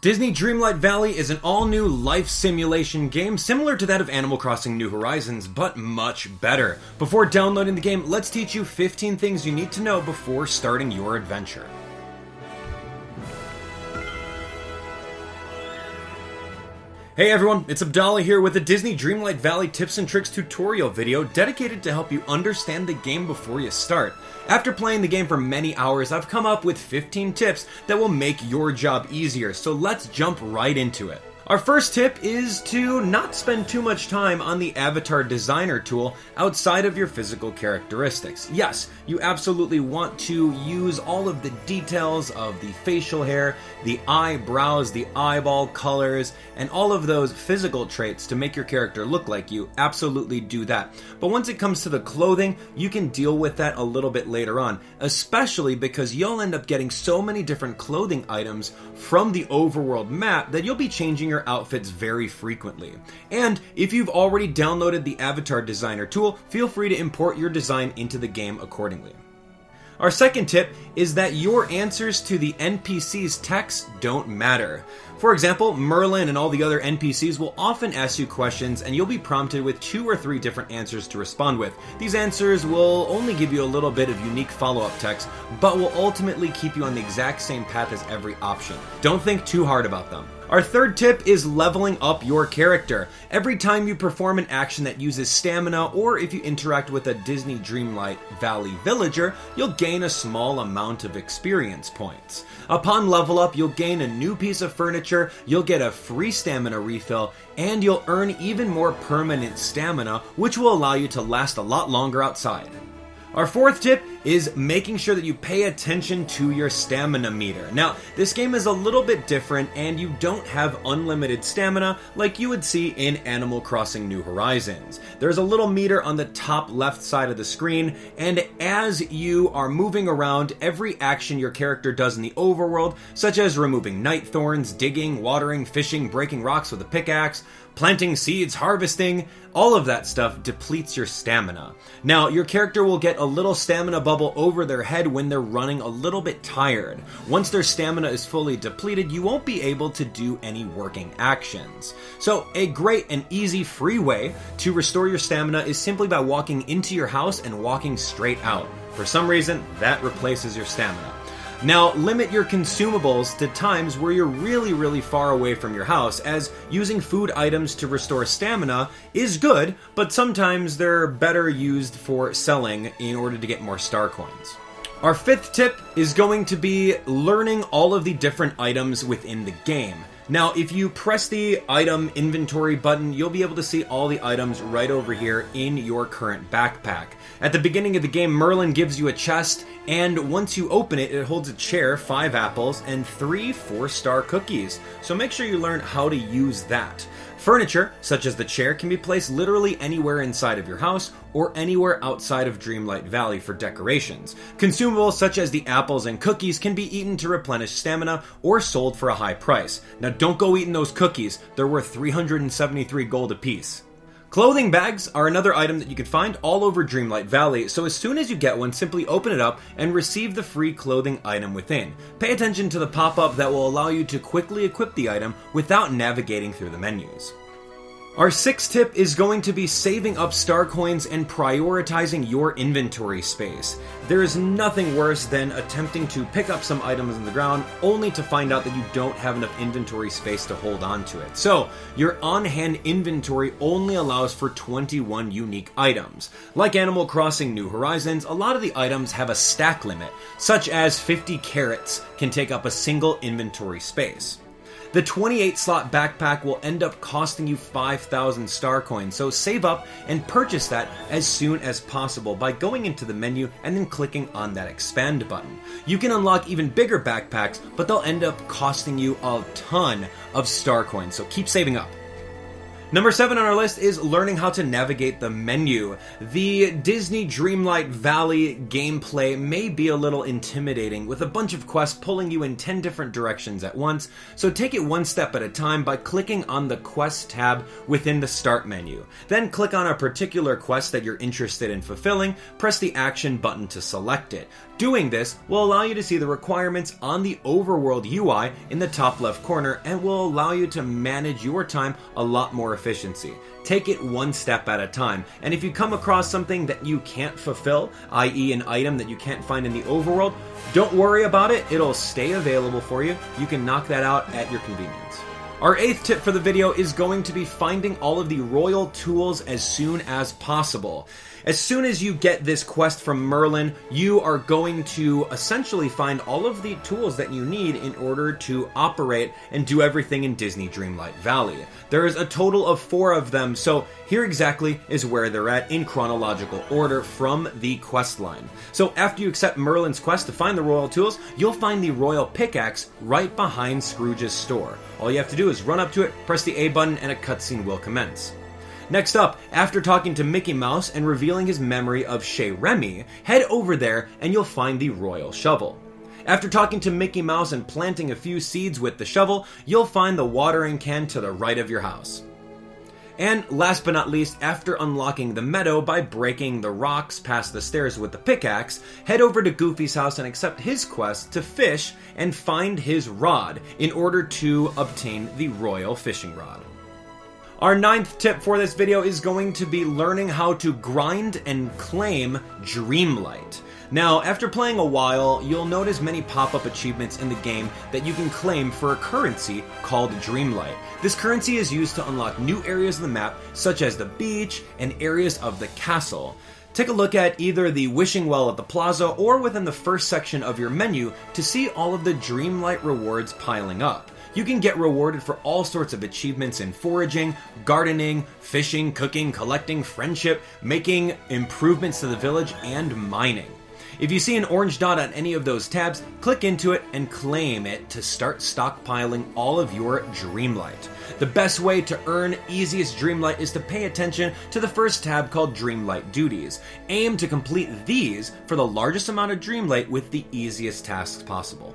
Disney Dreamlight Valley is an all-new life simulation game similar to that of Animal Crossing New Horizons, but much better. Before downloading the game, let's teach you 15 things you need to know before starting your adventure. Hey everyone, it's Abdallah here with a Disney Dreamlight Valley tips and tricks tutorial video dedicated to help you understand the game before you start. After playing the game for many hours, I've come up with 15 tips that will make your job easier, so let's jump right into it. Our first tip is to not spend too much time on the avatar designer tool outside of your physical characteristics. Yes, you absolutely want to use all of the details of the facial hair, the eyebrows, the eyeball colors, and all of those physical traits to make your character look like you. Absolutely do that. But once it comes to the clothing, you can deal with that a little bit later on, especially because you'll end up getting so many different clothing items from the overworld map that you'll be changing your outfits very frequently. And if you've already downloaded the avatar designer tool, feel free to import your design into the game accordingly. Our second tip is that your answers to the NPC's text don't matter. For example, Merlin and all the other NPCs will often ask you questions and you'll be prompted with 2 or 3 different answers to respond with. These answers will only give you a little bit of unique follow-up text, but will ultimately keep you on the exact same path as every option. Don't think too hard about them. Our third tip is leveling up your character. Every time you perform an action that uses stamina, or if you interact with a Disney Dreamlight Valley villager, you'll gain a small amount of experience points. Upon level up, you'll gain a new piece of furniture, you'll get a free stamina refill, and you'll earn even more permanent stamina, which will allow you to last a lot longer outside. Our fourth tip is making sure that you pay attention to your stamina meter. Now, this game is a little bit different and you don't have unlimited stamina like you would see in Animal Crossing New Horizons. There's a little meter on the top left side of the screen, and as you are moving around, every action your character does in the overworld, such as removing night thorns, digging, watering, fishing, breaking rocks with a pickaxe, planting seeds, harvesting, all of that stuff depletes your stamina. Now, your character will get a little stamina bubble over their head when they're running a little bit tired. Once their stamina is fully depleted, you won't be able to do any working actions. So, a great and easy free way to restore your stamina is simply by walking into your house and walking straight out. For some reason, that replaces your stamina. Now, limit your consumables to times where you're really far away from your house, as using food items to restore stamina is good, but sometimes they're better used for selling in order to get more star coins. Our fifth tip is going to be learning all of the different items within the game. Now, if you press the item inventory button, you'll be able to see all the items right over here in your current backpack. At the beginning of the game, Merlin gives you a chest, and once you open it, it holds a chair, 5 apples, and 3 4-star cookies. So make sure you learn how to use that. Furniture, such as the chair, can be placed literally anywhere inside of your house or anywhere outside of Dreamlight Valley for decorations. Consumables such as the apples and cookies can be eaten to replenish stamina or sold for a high price. Now don't go eating those cookies, they're worth 373 gold apiece. Clothing bags are another item that you can find all over Dreamlight Valley, so as soon as you get one, simply open it up and receive the free clothing item within. Pay attention to the pop-up that will allow you to quickly equip the item without navigating through the menus. Our sixth tip is going to be saving up star coins and prioritizing your inventory space. There is nothing worse than attempting to pick up some items on the ground only to find out that you don't have enough inventory space to hold on to it. So, your on-hand inventory only allows for 21 unique items. Like Animal Crossing New Horizons, a lot of the items have a stack limit, such as 50 carrots can take up a single inventory space. The 28-slot backpack will end up costing you 5,000 star coins, so save up and purchase that as soon as possible by going into the menu and then clicking on that expand button. You can unlock even bigger backpacks, but they'll end up costing you a ton of star coins, so keep saving up. Number 7 on our list is learning how to navigate the menu. The Disney Dreamlight Valley gameplay may be a little intimidating, with a bunch of quests pulling you in 10 different directions at once, so take it one step at a time by clicking on the Quest tab within the Start menu. Then click on a particular quest that you're interested in fulfilling, press the Action button to select it. Doing this will allow you to see the requirements on the Overworld UI in the top left corner and will allow you to manage your time a lot more efficiency. Take it one step at a time, and if you come across something that you can't fulfill, i.e. an item that you can't find in the Overworld, don't worry about it, it'll stay available for you. You can knock that out at your convenience. Our 8th tip for the video is going to be finding all of the royal tools as soon as possible. As soon as you get this quest from Merlin, you are going to essentially find all of the tools that you need in order to operate and do everything in Disney Dreamlight Valley. There is a total of 4 of them, so here exactly is where they're at in chronological order from the quest line. So after you accept Merlin's quest to find the royal tools, you'll find the royal pickaxe right behind Scrooge's store. All you have to do is run up to it, press the A button, and a cutscene will commence. Next up, after talking to Mickey Mouse and revealing his memory of Chez Remy, head over there and you'll find the royal shovel. After talking to Mickey Mouse and planting a few seeds with the shovel, you'll find the watering can to the right of your house. And last but not least, after unlocking the meadow by breaking the rocks past the stairs with the pickaxe, head over to Goofy's house and accept his quest to fish and find his rod in order to obtain the royal fishing rod. Our 9th tip for this video is going to be learning how to grind and claim Dreamlight. Now, after playing a while, you'll notice many pop-up achievements in the game that you can claim for a currency called Dreamlight. This currency is used to unlock new areas of the map, such as the beach and areas of the castle. Take a look at either the wishing well at the plaza or within the first section of your menu to see all of the Dreamlight rewards piling up. You can get rewarded for all sorts of achievements in foraging, gardening, fishing, cooking, collecting, friendship, making improvements to the village, and mining. If you see an orange dot on any of those tabs, click into it and claim it to start stockpiling all of your Dreamlight. The best way to earn easiest Dreamlight is to pay attention to the first tab called Dreamlight Duties. Aim to complete these for the largest amount of Dreamlight with the easiest tasks possible.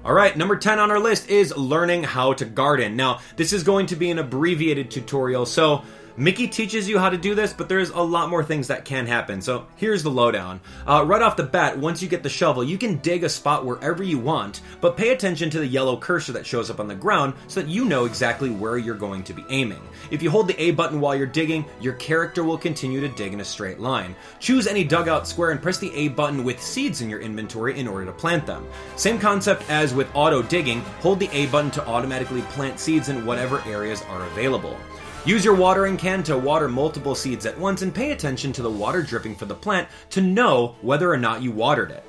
Alright, number 10 on our list is learning how to garden. Now, this is going to be an abbreviated tutorial, so Mickey teaches you how to do this, but there's a lot more things that can happen, so here's the lowdown. Right off the bat, once you get the shovel, you can dig a spot wherever you want, but pay attention to the yellow cursor that shows up on the ground so that you know exactly where you're going to be aiming. If you hold the A button while you're digging, your character will continue to dig in a straight line. Choose any dugout square and press the A button with seeds in your inventory in order to plant them. Same concept as with auto digging, hold the A button to automatically plant seeds in whatever areas are available. Use your watering can to water multiple seeds at once and pay attention to the water dripping for the plant to know whether or not you watered it.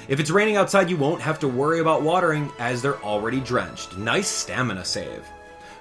If it's raining outside, you won't have to worry about watering as they're already drenched. Nice stamina save.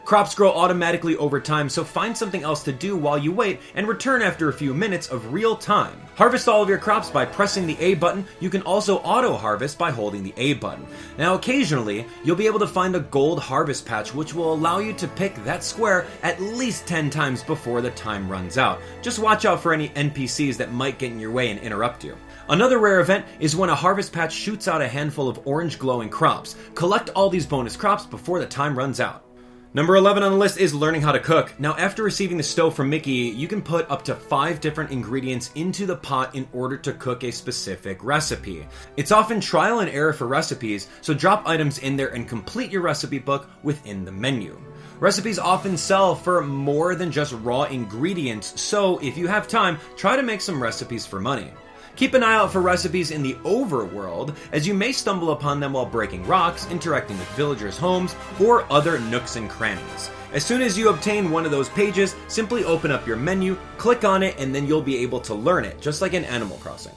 Crops grow automatically over time, so find something else to do while you wait and return after a few minutes of real time. Harvest all of your crops by pressing the A button. You can also auto-harvest by holding the A button. Now occasionally, you'll be able to find a gold harvest patch which will allow you to pick that square at least 10 times before the time runs out. Just watch out for any NPCs that might get in your way and interrupt you. Another rare event is when a harvest patch shoots out a handful of orange glowing crops. Collect all these bonus crops before the time runs out. Number 11 on the list is learning how to cook. Now, after receiving the stove from Mickey, you can put up to 5 different ingredients into the pot in order to cook a specific recipe. It's often trial and error for recipes, so drop items in there and complete your recipe book within the menu. Recipes often sell for more than just raw ingredients, so if you have time, try to make some recipes for money. Keep an eye out for recipes in the overworld, as you may stumble upon them while breaking rocks, interacting with villagers' homes, or other nooks and crannies. As soon as you obtain one of those pages, simply open up your menu, click on it, and then you'll be able to learn it, just like in Animal Crossing.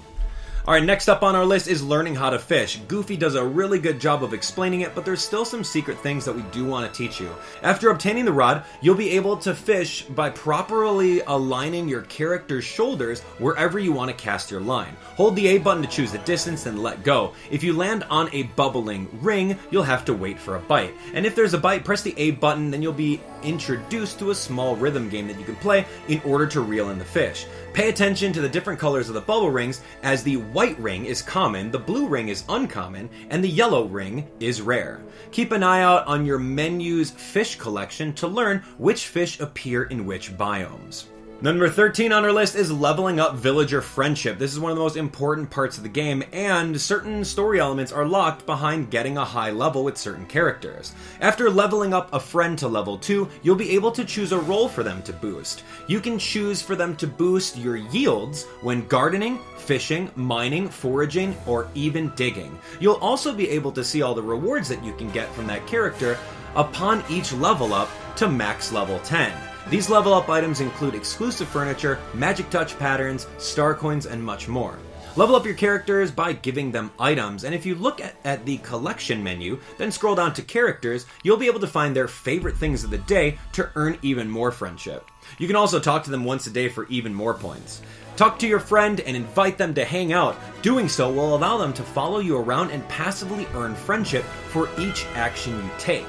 Alright, next up on our list is learning how to fish. Goofy does a really good job of explaining it, but there's still some secret things that we do want to teach you. After obtaining the rod, you'll be able to fish by properly aligning your character's shoulders wherever you want to cast your line. Hold the A button to choose the distance, then let go. If you land on a bubbling ring, you'll have to wait for a bite. And if there's a bite, press the A button, then you'll be introduced to a small rhythm game that you can play in order to reel in the fish. Pay attention to the different colors of the bubble rings, as the white ring is common, the blue ring is uncommon, and the yellow ring is rare. Keep an eye out on your menu's fish collection to learn which fish appear in which biomes. Number 13 on our list is leveling up villager friendship. This is one of the most important parts of the game, and certain story elements are locked behind getting a high level with certain characters. After leveling up a friend to level 2, you'll be able to choose a role for them to boost. You can choose for them to boost your yields when gardening, fishing, mining, foraging, or even digging. You'll also be able to see all the rewards that you can get from that character upon each level up to max level 10. These level up items include exclusive furniture, magic touch patterns, star coins, and much more. Level up your characters by giving them items, and if you look at the collection menu, then scroll down to characters, you'll be able to find their favorite things of the day to earn even more friendship. You can also talk to them once a day for even more points. Talk to your friend and invite them to hang out. Doing so will allow them to follow you around and passively earn friendship for each action you take.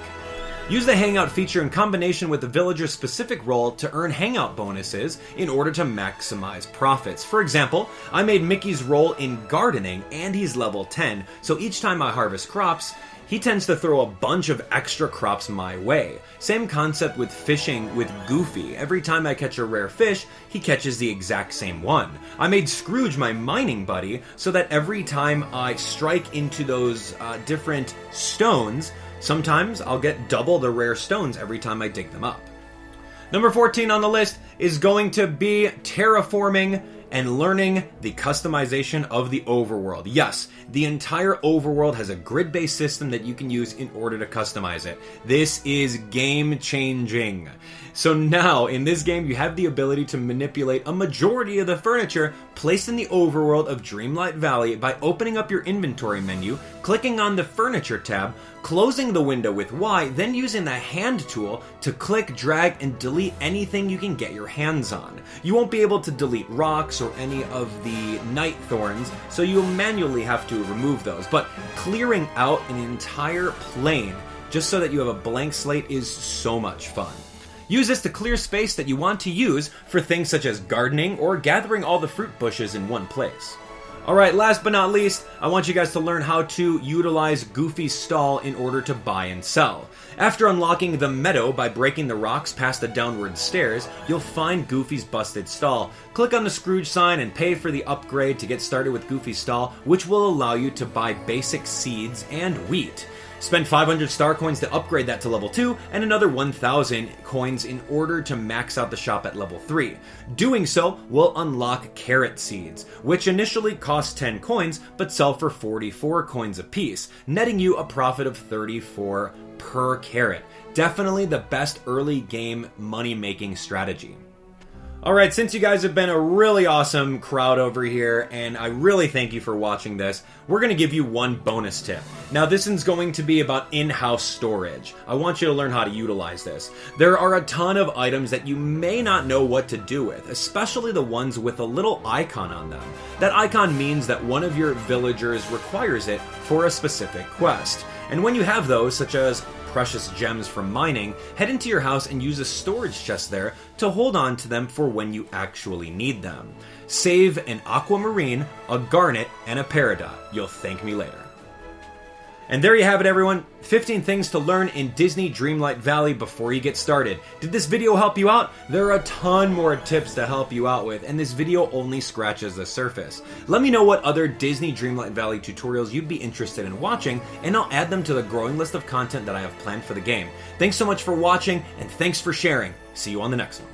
Use the Hangout feature in combination with the villager's specific role to earn Hangout bonuses in order to maximize profits. For example, I made Mickey's role in gardening and he's level 10, so each time I harvest crops, he tends to throw a bunch of extra crops my way. Same concept with fishing with Goofy. Every time I catch a rare fish, he catches the exact same one. I made Scrooge my mining buddy so that every time I strike into those different stones, sometimes I'll get double the rare stones every time I dig them up. Number 14 on the list is going to be terraforming and learning the customization of the overworld. Yes, the entire overworld has a grid-based system that you can use in order to customize it. This is game-changing. So now, in this game, you have the ability to manipulate a majority of the furniture placed in the overworld of Dreamlight Valley by opening up your inventory menu, clicking on the Furniture tab, closing the window with Y, then using the hand tool to click, drag, and delete anything you can get your hands on. You won't be able to delete rocks or any of the night thorns, so you'll manually have to remove those. But clearing out an entire plane just so that you have a blank slate is so much fun. Use this to clear space that you want to use for things such as gardening or gathering all the fruit bushes in one place. Alright, last but not least, I want you guys to learn how to utilize Goofy's stall in order to buy and sell. After unlocking the meadow by breaking the rocks past the downward stairs, you'll find Goofy's busted stall. Click on the Scrooge sign and pay for the upgrade to get started with Goofy's stall, which will allow you to buy basic seeds and wheat. Spend 500 star coins to upgrade that to level 2, and another 1,000 coins in order to max out the shop at level 3. Doing so will unlock carrot seeds, which initially cost 10 coins, but sell for 44 coins apiece, netting you a profit of 34 per carrot. Definitely the best early game money-making strategy. Alright, since you guys have been a really awesome crowd over here, and I really thank you for watching this, we're going to give you one bonus tip. Now, this is going to be about in-house storage. I want you to learn how to utilize this. There are a ton of items that you may not know what to do with, especially the ones with a little icon on them. That icon means that one of your villagers requires it for a specific quest. And when you have those, such as precious gems from mining, head into your house and use a storage chest there to hold on to them for when you actually need them. Save an aquamarine, a garnet, and a peridot. You'll thank me later. And there you have it, everyone. 15 things to learn in Disney Dreamlight Valley before you get started. Did this video help you out? There are a ton more tips to help you out with, and this video only scratches the surface. Let me know what other Disney Dreamlight Valley tutorials you'd be interested in watching, and I'll add them to the growing list of content that I have planned for the game. Thanks so much for watching, and thanks for sharing. See you on the next one.